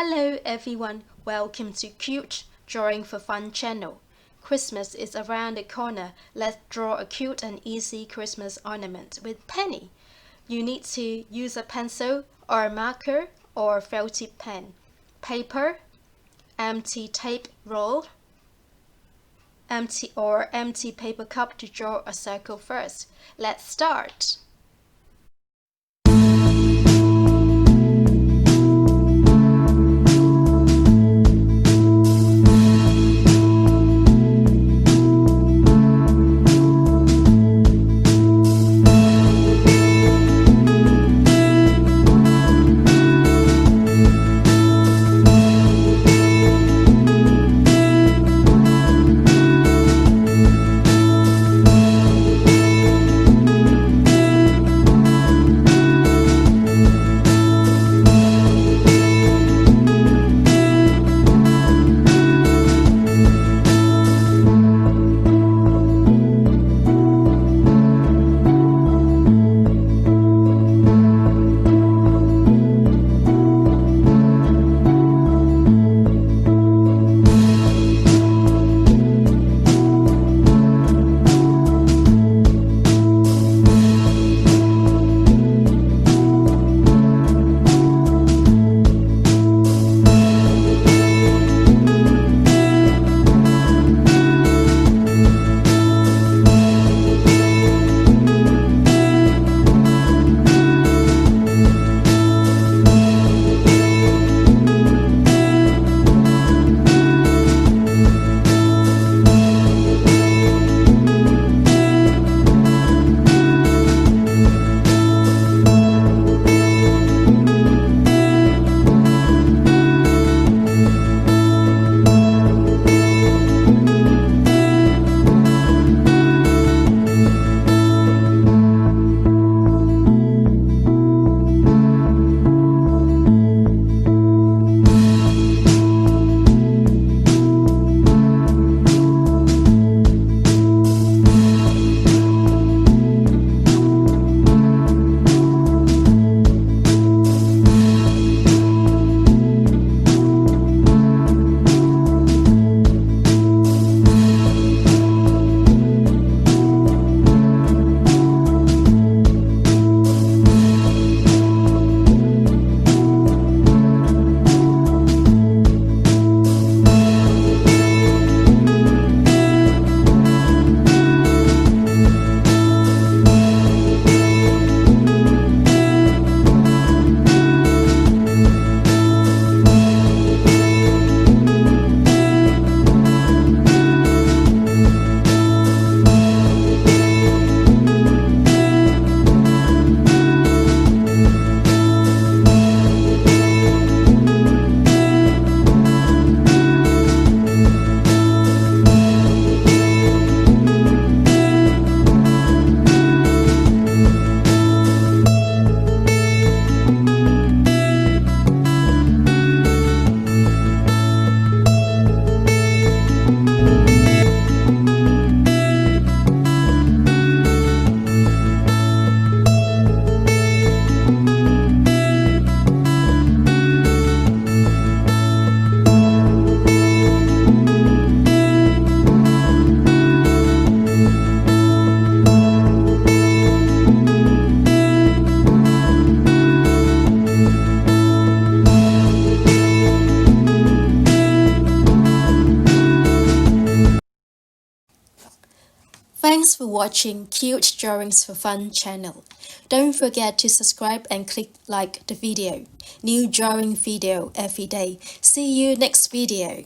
Hello everyone, welcome to Cute Drawing for Fun channel. Christmas is around the corner. Let's draw a cute and easy Christmas ornament with penny. You need to use a pencil or a marker or felt tip pen, paper, empty tape roll, empty paper cup to draw a circle first. Let's start. Thanks for watching Cute Drawings for Fun channel. Don't forget to subscribe and click like the video. New drawing video every day. See you next video.